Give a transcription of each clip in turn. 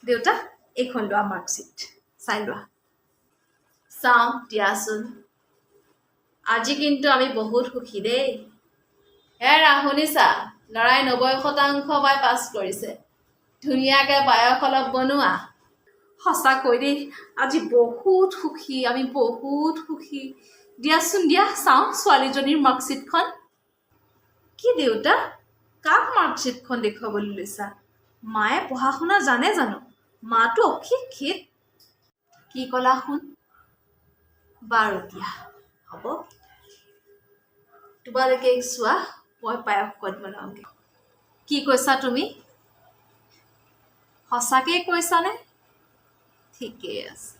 দেউতা এইখন লোৱা মাৰ্কশ্বিট চাই লোৱা চাওঁ দিয়াচোন আজি কিন্তু আমি বহুত সুখী দেই হেৰা শুনিছা লৰাই 90% পাই পাছ কৰিছে ধুনীয়াকৈ পায়স অলপ বনোৱা সঁচাকৈ দেই আজি বহুত সুখী আমি বহুত সুখী দিয়াচোন দিয়া চাওঁ ছোৱালীজনীৰ মাৰ্কশ্বিটখন কি দেউতা কাক মাৰ্কশ্বিটখন দেখুৱাবলৈ লৈছা মায়ে পঢ়া শুনা জানে জানো মাটো অশিক্ষিত কি ক'লা শুন বাৰু দিয়া হ'ব তোমালোকে চোৱা মই পায়স ক'ত বনাওঁগৈ কি কৈছা তুমি সঁচাকৈ কৈছানে ঠিকেই আছে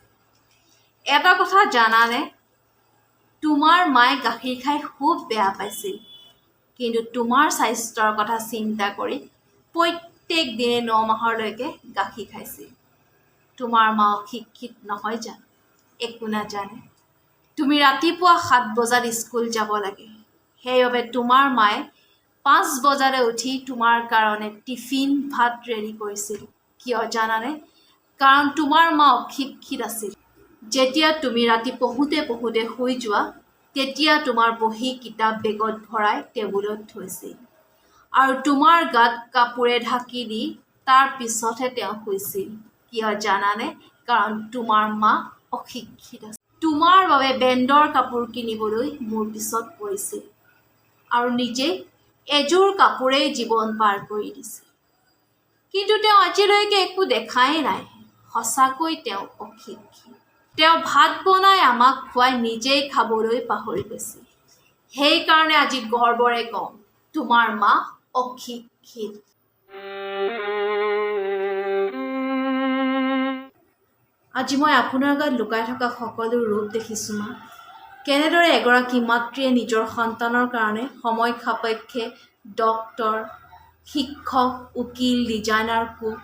এটা কথা জানানে তোমাৰ মায়ে গাখীৰ খাই খুব বেয়া পাইছিল কিন্তু তোমাৰ স্বাস্থ্যৰ কথা চিন্তা কৰি প্ৰত্যেক দিনে 9 মাহলৈকে গাখীৰ খাইছিল তোমাৰ মা অশিক্ষিত নহয় জানো একো নাজানে তুমি ৰাতিপুৱা 7 বজাত স্কুল যাব লাগে সেইবাবে তোমাৰ মায়ে 5 বজাতে উঠি তোমাৰ কাৰণে টিফিন ভাত ৰেডি কৰিছিল কিয় জানানে কাৰণ তোমাৰ মা অশিক্ষিত আছিল যেতিয়া তুমি ৰাতি পঢ়োতে শুই যোৱা তেতিয়া তোমাৰ বহি কিতাপ বেগত ভৰাই টেবুলত থৈছিল আৰু তোমাৰ গাত কাপোৰে ঢাকি দি তাৰ পিছতহে তেওঁ শুইছিল কিয় জানানে কাৰণ তোমাৰ মা অশিক্ষিত আছিল তোমাৰ বাবে বেণ্ডৰ কাপোৰ কিনিবলৈ মোৰ পিছত পৰিছিল আৰু নিজে এযোৰ কাপোৰেই জীৱন পাৰ কৰি দিছিল কিন্তু তেওঁ আজিলৈকে একো দেখাই নাই সঁচাকৈ তেওঁ অশিক্ষিত তেওঁ ভাত বনাই আমাক খুৱাই নিজেই খাবলৈ পাহৰি গৈছিল সেইকাৰণে আজি গৰ্বৰে কওঁ তোমাৰ মা অশিক্ষিত আজি মই আপোনাৰ গাত লুকাই থকা সকলো ৰূপ দেখিছোঁ মা কেনেদৰে এগৰাকী মাতৃয়ে নিজৰ সন্তানৰ কাৰণে সময় সাপেক্ষে ডক্তৰ শিক্ষক উকিল ডিজাইনাৰ কুক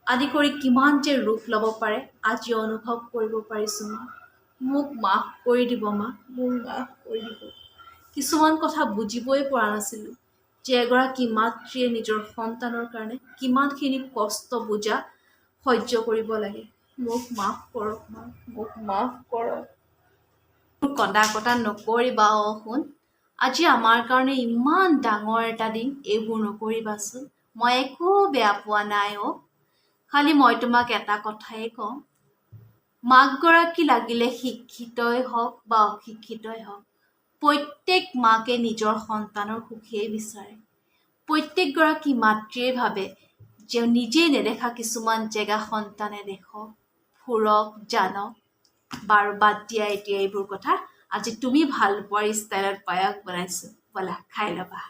আদি কৰি কিমান যে ৰূপ ল'ব পাৰে আজি অনুভৱ কৰিব পাৰিছোঁ মা মোক মাফ কৰি দিব মা মোক মাফ কৰি দিব কিছুমান কথা বুজিবই পৰা নাছিলোঁ যে এগৰাকী মাতৃয়ে নিজৰ সন্তানৰ কাৰণে কিমানখিনি কষ্ট বুজা সহ্য কৰিব লাগে মোক মাফ কৰক মা মোক মাফ কৰক কন্দা কটা নকৰিবা শুন আজি আমাৰ কাৰণে ইমান ডাঙৰ এটা দিন এইবোৰ নকৰিবাচোন মই একো বেয়া পোৱা নাই খালি মই তোমাক এটা কথাই কওঁ মাকগৰাকী লাগিলে শিক্ষিতই হওক বা অশিক্ষিতই হওক প্ৰত্যেক মাকে নিজৰ সন্তানৰ সুখেই বিচাৰে প্ৰত্যেকগৰাকী মাতৃয়ে ভাবে যে নিজেই নেদেখা কিছুমান জেগা সন্তানে দেখক ফুৰক জানক বাৰু বাদ দিয়া এতিয়া এইবোৰ কথা আজি তুমি ভাল পোৱাৰ ষ্টাইলত পায়স বনাইছোঁ ব'লা খাই ল'বা